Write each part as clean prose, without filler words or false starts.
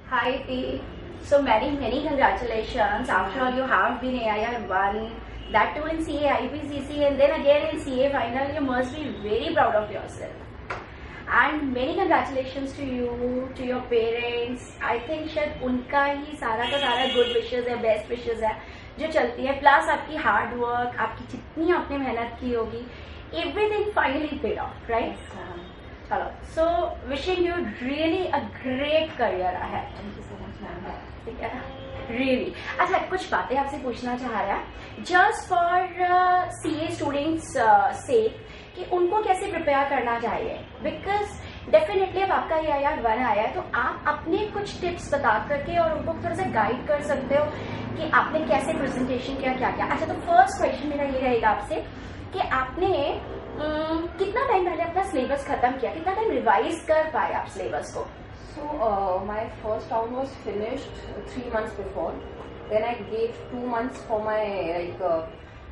Hi T. So many congratulations. After all, you have been AIR 1, that too in CA IPCC, and then again in CA final. You must be very proud of yourself. And many congratulations to you, to your parents. I think शायद उनका ही सारा का सारा good wishes है, best wishes है जो चलती है. Plus आपकी hard work, आपकी जितनी आपने मेहनत की होगी, everything finally paid off, right? चलो, so wishing you really a great career ahead. Thank you so much, ma'am. ठीक है, really. अच्छा, कुछ बातें आपसे पूछना चाह रहा है just for CA students sake कि उनको कैसे प्रिपेयर करना चाहिए, because डेफिनेटली अब आपका ये AIR 1 आया है तो आप अपने कुछ टिप्स बता करके और उनको थोड़ा सा गाइड कर सकते हो कि आपने कैसे प्रेजेंटेशन किया, क्या क्या. अच्छा, तो फर्स्ट क्वेश्चन मेरा ये रहेगा आपसे कि आपने कितना टाइम पहले अपना सिलेबस खत्म किया, कितना टाइम रिवाइज कर पाए आप सिलेबस को? So my first round was finished 3 months before. Then I gave 2 months for my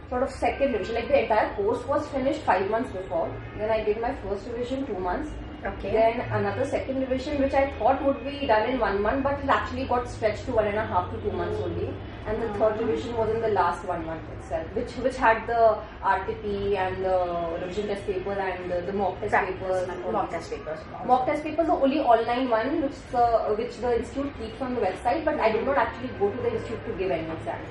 sort of second revision. Like the entire course was finished 5 months before. Then I did my first revision 2 months. Okay. Then another second revision which I thought would be done in 1 month, but it actually got stretched to 1.5 to 2 months only. And the third revision was in the last 1 month itself, which had the RTP and the revision test paper and the mock test papers. Mock test papers. Mock test papers are only online one, which the institute keeps on the website, but I did not actually go to the institute to give any exams.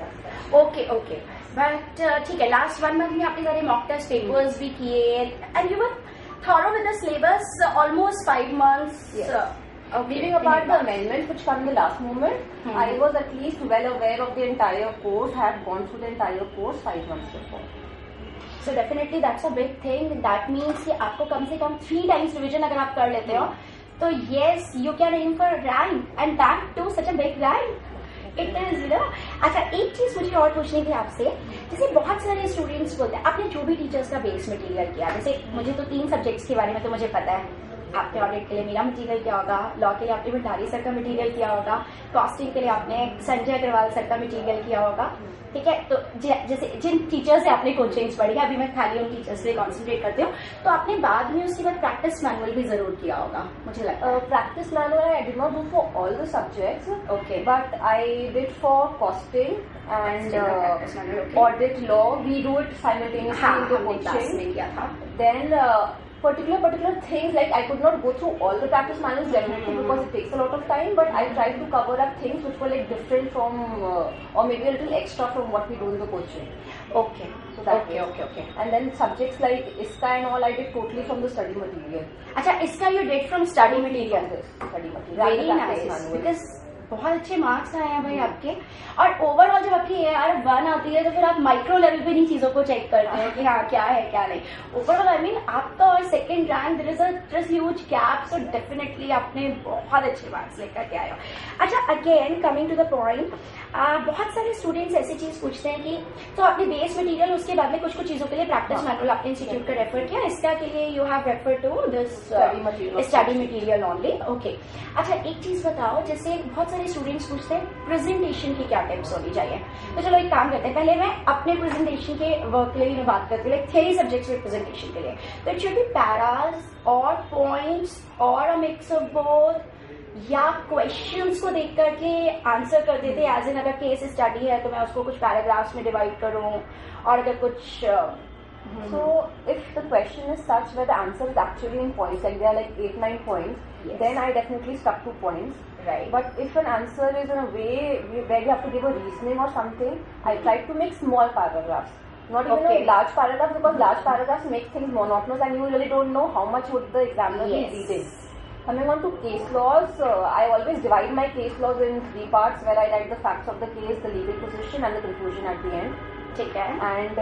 Okay, okay. But ठीक है, last 1 month में आपने सारे mock test papers भी किए and you were thorough with the syllabus almost 5 months. Yes. Okay. Leaving apart the amendments which come in the last moment, I was at least well aware of the entire course, had gone through the entire course 5 months before. So definitely that's a big thing. That means कि आपको कम से कम 3 times revision अगर आप कर लेते हो तो yes, you can aim for rank and that too such a big rank. It is, you know. अच्छा, एक चीज मुझे और पूछनी थी आपसे, जैसे बहुत सारे स्टूडेंट्स बोलते हैं आपने जो भी टीचर्स का बेस मटेरियल किया, जैसे मुझे तो 3 सब्जेक्ट्स के बारे में तो मुझे पता है. आपने ऑडिट के लिए मेरा मटेरियल किया होगा, लॉ के लिए आपने भंडारी सर का मटेरियल किया होगा, कॉस्टिंग के लिए आपने संजय अग्रवाल सर का मटेरियल किया होगा. ठीक है, तो जैसे जिन टीचर्स से आपने कोचिंग्स पढ़ी है, अभी मैं खाली उन टीचर्स पे कॉन्सेंट्रेट करती हूँ, तो आपने बाद में उसके बाद प्रैक्टिस मैनुअल भी जरूर किया होगा मुझे लगता है. Practice manual I did not do for all the subjects. Okay. But I did for costing and practice manual, okay. audit law. We do it simultaneously in the हमने क्लास coaching. में किया था. Then particular things, like I could not go through all the practice manuals definitely because it takes a lot of time, but I tried to cover up things which were like different from or maybe a little extra from what we do in the coaching. Okay. So that Okay, way. okay, okay. And then subjects like ISCA and all I did totally from the study material. अच्छा, इसका you did from study material. Yes, study material. Very and the practice nice. manual. Because बहुत अच्छे marks आए हैं भाई आपके. और overall जब आपकी AIR 1 आती है तो फिर आप माइक्रो लेवल पे नहीं चीजों को चेक करते हैं कि हाँ क्या है क्या नहीं. ओवरऑल आई मीन आपका और second rank there is a just huge gap, so definitely आपने बहुत अच्छे मार्क्स लेकर के आए हो. अच्छा, again coming to the point, बहुत सारे स्टूडेंट्स ऐसी चीज पूछते हैं कि तो आपने बेस मटेरियल उसके बाद में कुछ कुछ चीजों के लिए प्रैक्टिस मैनुअल आपने इंस्टीट्यूट का रेफर किया, इसका के लिए you have refer to this study material only. Okay. अच्छा, एक चीज बताओ, जैसे बहुत सारे स्टूडेंट्स पूछते हैं प्रेजेंटेशन की क्या टिप्स होनी चाहिए, तो चलो एक काम करते हैं, पहले मैं अपने प्रेजेंटेशन के वर्क के लिए बात करती हूँ, लाइक थ्योरी सब्जेक्ट्स में प्रेजेंटेशन के लिए. तो इट शुड बी पैरास और पॉइंट्स और अ मिक्स ऑफ बोथ, या क्वेश्चंस को देख करके आंसर कर देते एज इन अगर केस स्टडी है तो मैं उसको कुछ पैराग्राफ्स में डिवाइड करूं, और अगर कुछ So if the question is such where the answer is actually in points, like there are like 8-9 points, Yes. then I definitely stuck to points. Right. But if an answer is in a way where you have to give a reasoning or something, I tried to make small paragraphs. Not even Okay. a large paragraph, because large paragraphs make things monotonous and you really don't know how much would the examiner Yes. be reading. Coming on to case laws, I always divide my case laws in 3 parts where I write the facts of the case, the legal position and the conclusion at the end. ठीक है. And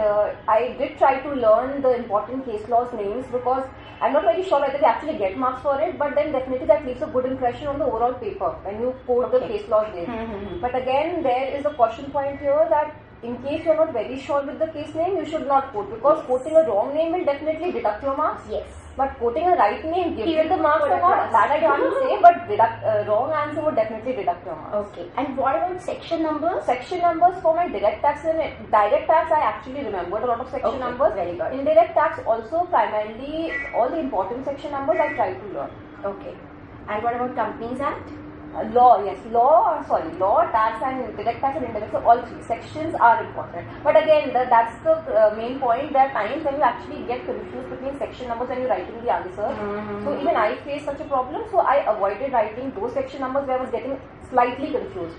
I did try to learn the important case laws names because I'm not very sure whether they actually get marks for it, but then definitely that leaves a good impression on the overall paper when you quote the case laws name. But again, there is a caution point here that in case you're not very sure with the case name, you should not quote, because quoting a wrong name will definitely deduct your marks. Yes. But quoting a right name gives He you will the marks put or not, across. that I can't say, but wrong answer would definitely deduct your marks. Okay. And what about section numbers? Section numbers for my direct tax and direct tax, I actually remembered a lot of section Okay, numbers. very good. Indirect tax also, primarily all the important section numbers I tried to learn. Okay. And what about Companies Act? Law, tax and direct tax and indirect, so all three sections are important. But again, that's the main point. There are times when you actually get confused between section numbers when you're writing the answer. So even I faced such a problem, so I avoided writing those section numbers where I was getting slightly confused.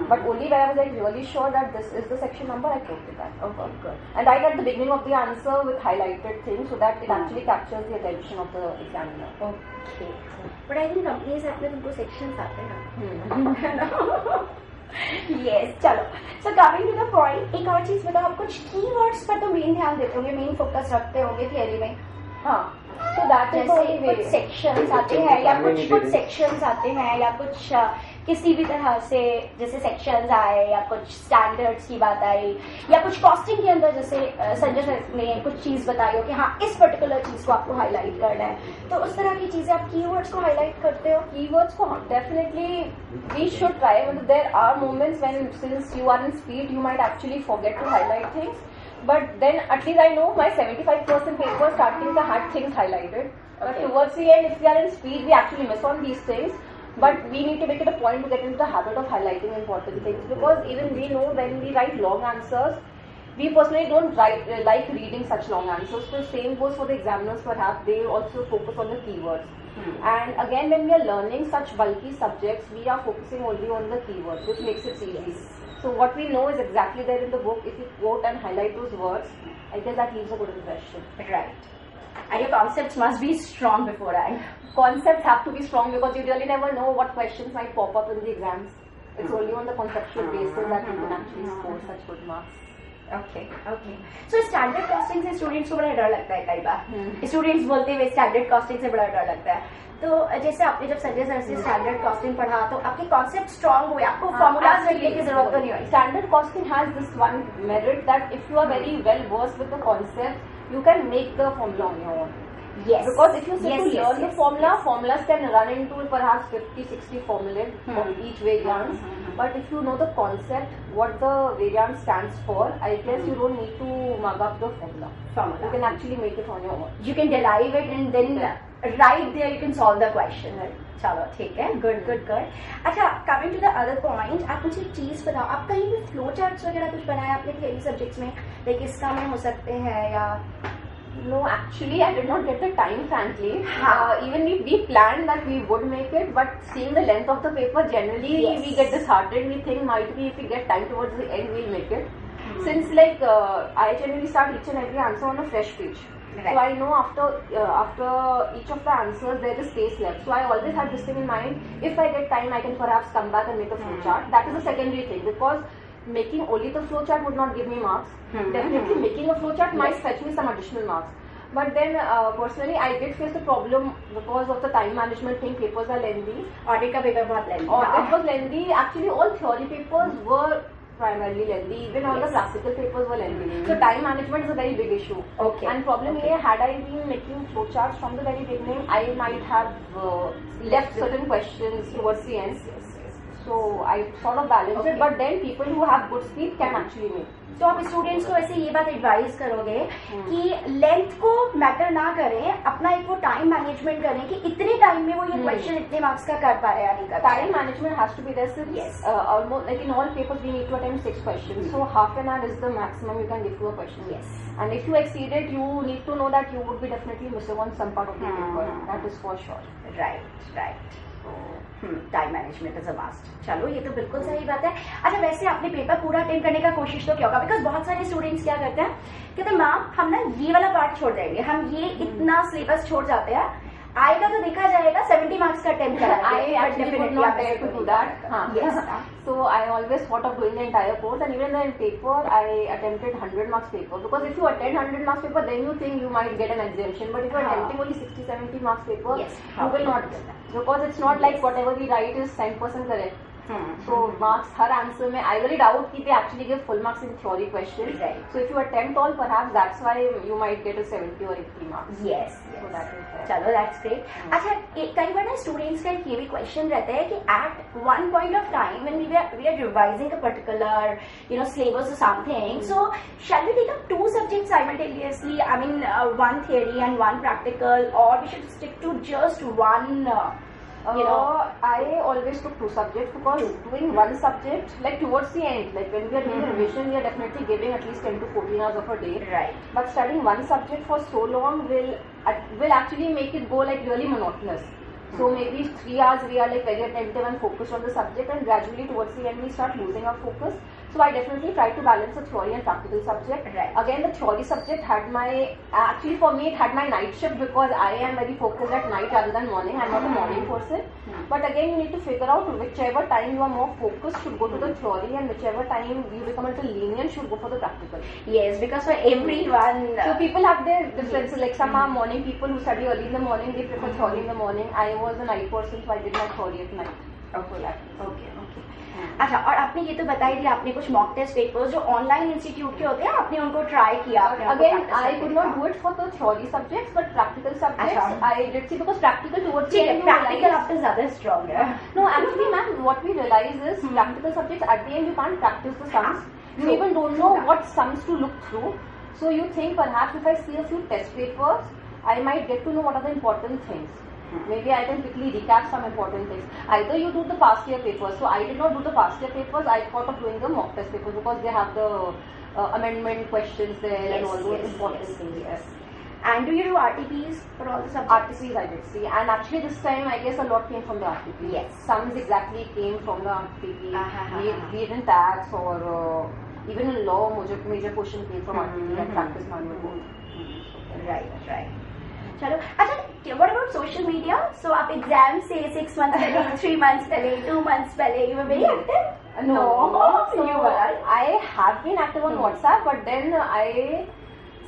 But only when I was like really sure that this is the section number, I quoted that. Okay, good. And right at the beginning of the answer with highlighted things so that it actually captures the attention of the examiner. Okay. But I think companies अपने तुमको sections आते हैं. Yes, चलो. So coming to the point, एक और चीज बताओ, आप कुछ keywords पर तो मेन ध्यान देते होंगे, मेन फोकस रखते होंगे थियरी में. हाँ. So that is जैसे कुछ सेक्शंस आते हैं या कुछ सेक्शंस आते हैं या कुछ किसी भी तरह से जैसे सेक्शंस आए या कुछ स्टैंडर्ड्स की बात आई या कुछ कॉस्टिंग के अंदर जैसे संजय सर ने कुछ चीज बताई हो कि हाँ इस पर्टिकुलर चीज को आपको हाईलाइट करना है, तो उस तरह की चीजें आप कीवर्ड्स को हाईलाइट करते हो? Keywords को definitely we should try, but there are moments when since you are in speed you might actually forget to highlight things. But then at least I know my 75% paper starting the had things highlighted. But Okay. towards the end, if we are in speed, we actually miss on these things. But we need to make it a point to get into the habit of highlighting important things, because even we know when we write long answers, we personally don't like reading such long answers. So same goes for the examiners. Perhaps they also focus on the keywords. And again, when we are learning such bulky subjects, we are focusing only on the keywords, which makes it easy. So what we know is exactly there in the book. If you quote and highlight those words, I guess that leaves a good impression. Right. And your concepts must be strong beforehand. Concepts have to be strong because you really never know what questions might pop up in the exams. It's only on the conceptual basis that you can actually score such good marks. Okay. So standard costing से students को बड़ा डर लगता है कई बार. Students बोलते हुए standard costing से बड़ा डर लगता है. तो जैसे आपने जब संजय सर से स्टैंडर्ड कॉस्टिंग पढ़ा तो आपके कॉन्सेप्ट स्ट्रांग हुए, आपको फॉर्मूलाज लिखने की जरूरत तो नहीं हुई. Standard costing has this one merit that if you are very well versed with the concept, you can make the formula on your own. Yes. Because if you sit to learn the formula, formulas can run into perhaps 50-60 formulas for each variance. But if you know the concept, what the variance stands for, I guess you don't need to mug up the formula. You can actually make it on your own. You can derive it and then right there you can solve the question. चलो ठीक है, good. अच्छा, coming to the other point, आप मुझे एक चीज बताओ, आप कहीं भी फ्लो चार्ट्स वगैरह कुछ बनाया आपने थियरी सब्जेक्ट्स में, लाइक इसका में हो सकते हैं या? No, actually, I did not get the time, frankly. Huh. Even if we planned that we would make it, but seeing the length of the paper, generally we get disheartened. We think might be if we get time towards the end, we'll make it. Since I generally start each and every answer on a fresh page. Right. So I know after each of the answers there is space left. So I always have this thing in mind. If I get time, I can perhaps come back and make a flow chart. That is a secondary thing, because making only the flow chart would not give me marks. Definitely making a flow chart might fetch me some additional marks. But then personally I did face a problem because of the time management thing. Papers are lengthy. Audit का paper बहुत lengthy. Audit was lengthy. Actually all theory papers were primarily lengthy. Even all the classical papers were lengthy. So time management is a very big issue. Okay. And problem here, had I been making flowcharts from the very beginning, I might have left certain questions towards the end. So I sort of balanced it. But then people who have good speed can actually make. तो आप students को ऐसे ये बात advise करोगे कि length को matter ना करें, अपना एक वो टाइम मैनेजमेंट करें कि इतने टाइम में वो ये क्वेश्चन इतने मार्क्स का कर पाए या नहीं कर पाए. Time management has to be there. Since Yes. Almost like in all papers we need to attempt 6 questions. So half an hour is the maximum you can give to a question. Yes. And if you exceed it, you need to know that you would be definitely missing on some part of the paper. That is for sure. Right. Time management is a must. चलो ये तो बिल्कुल सही बात है. अच्छा, वैसे आपने पेपर पूरा अटेंड करने का कोशिश तो किया होगा, बिकॉज बहुत सारे स्टूडेंट्स क्या करते हैं, कहते हैं मैम हम ना ये वाला पार्ट छोड़ देंगे, हम ये इतना सिलेबस छोड़ जाते हैं, आएगा तो देखा जाएगा 70 मार्क्स का अटेम्प्ट कराएंगे. I actually would not dare to do that. Yes. So I always thought of doing the entire course, and even in paper I attempted 100 marks paper, because if you attend 100 marks paper then you think you might get an exemption, but if you are attempting only 60-70 marks paper, Yes. you will not get that, because it's not like whatever we write is 10% correct. So marks her answer में I really doubt कि they actually give full marks in theory questions. Right. So if you attempt all, perhaps that's why you might get a 70 or 80 marks. Yes. So that is there. चलो that's great. अच्छा, कई बार ना students का ये भी question रहता है कि at one point of time when we are revising a particular syllabus और something, so shall we take up 2 subjects simultaneously, I mean 1 theory and 1 practical, or we should stick to just one I always took 2 subjects because doing one subject, like towards the end, like when we are doing revision, we are definitely giving at least 10 to 14 hours of a day. Right. But studying one subject for so long will actually make it go like really monotonous. So maybe 3 hours we are like very attentive and focused on the subject, and gradually towards the end we start losing our focus. So I definitely try to balance the theory and practical subject. Right. Again, the theory subject had actually for me it had my night shift because I am very focused at night rather than morning. I'm not a morning person. But again, you need to figure out whichever time you are more focused should go to the theory, and whichever time you become a little lenient should go for the practical. Yes, because for everyone. So people have their differences. Like some are morning people who study early in the morning, they prefer theory in the morning. I was a night person, so I did my theory at night. Okay अच्छा, और आपने ये तो बता ही दिया, आपने कुछ mock test papers जो ऑनलाइन इंस्टीट्यूट के होते हैं आपने उनको ट्राई किया. Again, I could not do it for the theory subjects, but practical subjects I did see because practical towards the end. Practical आपसे ज़्यादा strong है. No, actually, ma'am, what we realize is practical subjects at the end you can't practice the sums. You even don't know what sums to look through. So you think perhaps if I see a few test papers, I might get to know what are the important things. Maybe I can quickly recap some important things. Either you do the past year papers. So I did not do the past year papers. I thought of doing the mock test papers because they have the amendment questions there and all those important things. Yes. And do you do RTPs for all the subjects? RTPs I did see, and actually this time I guess a lot came from the RTP. Yes. Sums exactly came from the RTP. We didn't tax or even in law, major portion came from RTP and practice manual both. Right. चलो अच्छा, what about social media? So आप exam से 6 months पहले, 3 months पहले, 2 months पहले, you were very active? No. So you were. I have been active on WhatsApp, but then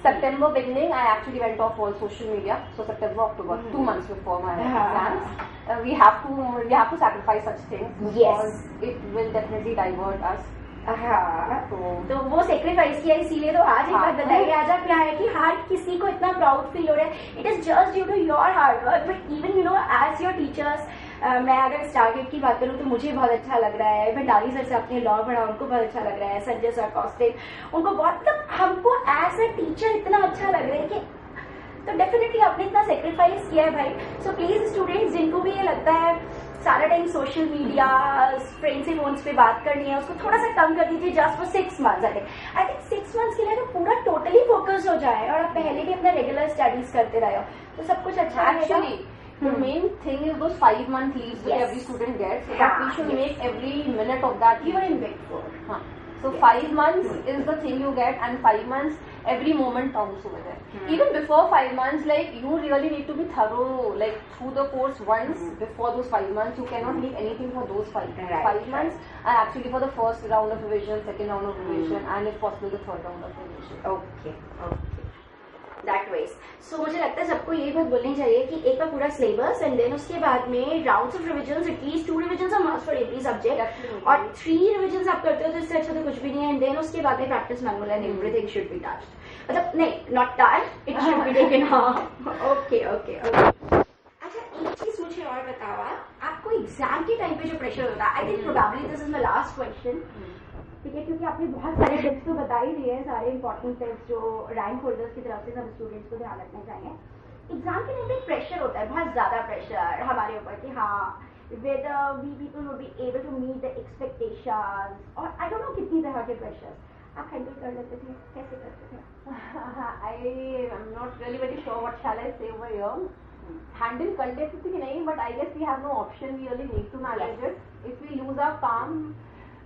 September beginning I actually went off all social media. So September, October, 2 months before my exams, we have to sacrifice such things because it will definitely divert us. तो वो sacrifice किया, इसीलिए तो आज एक बात बताइए, आज आप क्या है कि हर किसी को इतना प्राउड फील हो रहा है. It is just due to your hard work, but even you know as your teachers, मैं अगर स्टारगेट की बात करूँ तो मुझे बहुत अच्छा लग रहा है. भंडारी सर से अपने लॉ पढ़ा, उनको बहुत अच्छा लग रहा है. संजय सर कॉस्टिक, उनको बहुत, मतलब हमको एज ए टीचर इतना अच्छा लग रहा है कि तो डेफिनेटली आपने इतना सेक्रीफाइस किया है भाई. सो प्लीज स्टूडेंट्स जिनको भी ये लगता है सारा टाइम सोशल मीडिया, फ्रेंड्स से फोन्स पे बात करनी है, उसको थोड़ा सा कम कर दीजिए just for 6 months. I think 6 months के लिए तो पूरा टोटली फोकस हो जाए और आप पहले भी अपना रेगुलर स्टडीज करते रहे हो तो सब कुछ अच्छा Actually, the main thing is those 5-month leaves that every student gets. So that we should make every minute of that. You are in Big 4. So 5 months is the thing you get, and 5 months every moment counts over there. Even before 5 months, like you really need to be thorough, like through the course once before those 5 months. You cannot leave anything for those 5 months, and actually for the first round of revision, second round of revision, and if possible the third round of revision. Okay. That ways. So मुझे लगता है सबको ये बात बोलनी चाहिए कि एक बार पूरा सिलेबस एंड देन उसके बाद में rounds of revisions, at least 2 revisions are must for every subject, और 3 रिविजन्स आप करते हो तो इससे अच्छा तो कुछ भी नहीं है. एंड देन उसके बाद में practice manual and everything should be touched, मतलब नहीं not touched, it should be taken. Okay. अच्छा एक चीज मुझे और बताओ, आपको एग्जाम के टाइम पे जो प्रेशर होता है, I think probably this is my last question, ठीक है, क्योंकि आपने बहुत सारे टिप्स तो बता ही दिए हैं, सारे इंपॉर्टेंट टिप्स जो रैंक होल्डर्स की तरफ से सब स्टूडेंट्स को ध्यान रखना चाहिए. एग्जाम के टाइम पे प्रेशर होता है, बहुत ज्यादा प्रेशर हमारे ऊपर कि हाँ whether we people will be able to meet the expectations, और I don't know कितनी तरह के प्रेशर आप हैंडल कर लेते थे, कैसे करते थे? I am not really very sure what shall I say over here. Handle कर लेते थे कि नहीं, but I guess we have no option. We really need to manage it. If we lose our calm,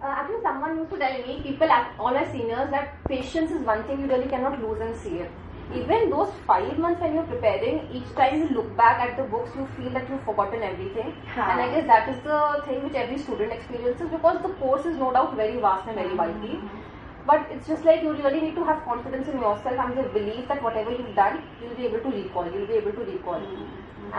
actually someone used to tell me, people, all my seniors, that patience is one thing you really cannot lose and see it. Even those 5 months when you're preparing, each time you look back at the books, you feel that you've forgotten everything. And I guess that is the thing which every student experiences, because the course is no doubt very vast and very widely. But it's just like you really need to have confidence in yourself and the belief that whatever you've done, you'll be able to recall.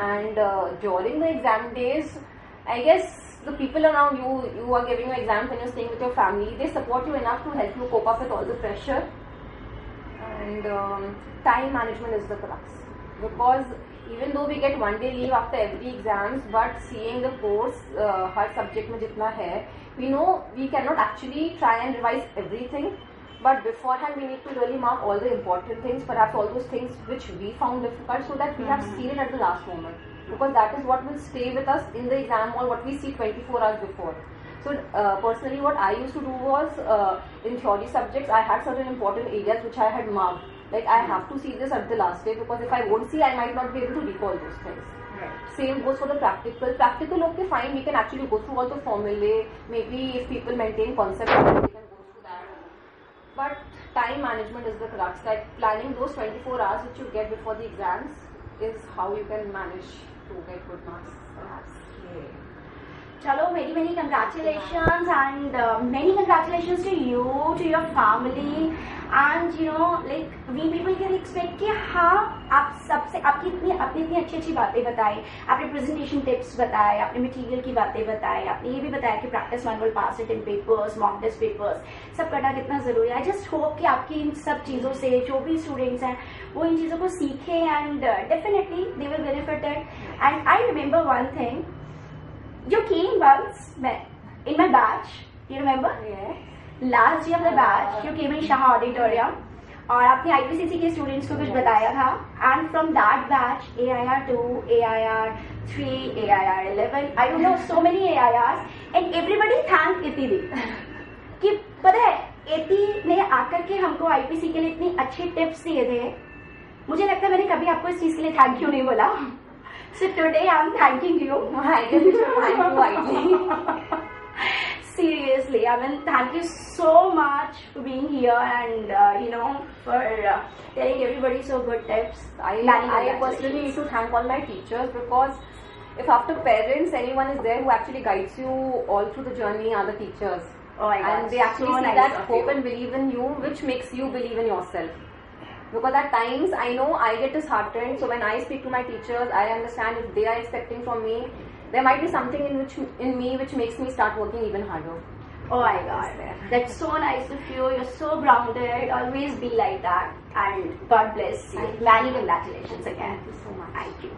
And during the exam days, I guess the people around you, you are giving your exams and you're staying with your family, they support you enough to help you cope up with all the pressure. And time management is the crux, because even though we get 1 day leave after every exams, but seeing the course her subject में जितना है, we know we cannot actually try and revise everything, but beforehand we need to really mark all the important things, perhaps all those things which we found difficult, so that we have seen it at the last moment because that is what will stay with us in the exam hall, what we see 24 hours before. So personally what I used to do was, in theory subjects I had certain important areas which I had marked. Like I have to see this at the last day, because if I won't see, I might not be able to recall those things. Right. Same goes for the practical. Practical, okay, fine, we can actually go through all the formulae. Maybe if people maintain concept, we can go through that. But time management is the crux. Like planning those 24 hours which you get before the exams is how you can manage to get good marks. Okay. Chalo, many congratulations, and many congratulations to you, to your family, and you know, like we people can expect कि हाँ आप सबसे आपकी इतनी अच्छी बातें बताई, आपने प्रेजेंटेशन टिप्स बताए, आपने मटेरियल की बातें बताई, आपने ये भी बताया कि practice one will pass it in papers, mock test papers, सब करना कितना जरूरी है. आई जस्ट होप कि आपकी इन सब चीज़ों से जो भी स्टूडेंट्स हैं वो इन चीज़ों को सीखें, and definitely they will benefit it. And I remember one thing, you came once in my batch, you remember? Yeah. Last year of the batch, you came in Shah Auditorium और आपने IPCC के students को कुछ बताया था, and from that batch AIR 2, AIR 3, AIR 11, I don't know, so many AIRs, and everybody thanked इति दी कि पता है इति ने आकर के हमको IPC के लिए इतनी अच्छी टिप्स दिए थे. मुझे लगता है मैंने कभी आपको इस चीज के लिए थैंक यू नहीं बोला. So today I'm thanking you. I guess you should thank you widely. Seriously, I mean, thank you so much for being here, and you know, for telling everybody so good tips. I personally need to thank all my teachers, because if after parents anyone is there who actually guides you all through the journey are the teachers. Oh my God, and they actually so see nice that of hope you. and believe in you, which makes you believe in yourself. Because at times I know I get disheartened, so when I speak to my teachers, I understand if they are expecting from me, there might be something in me which makes me start working even harder. Oh my God, that's so nice of you. You're so grounded. Always be like that, and God bless you. Many congratulations again. Thank you so much. Thank you.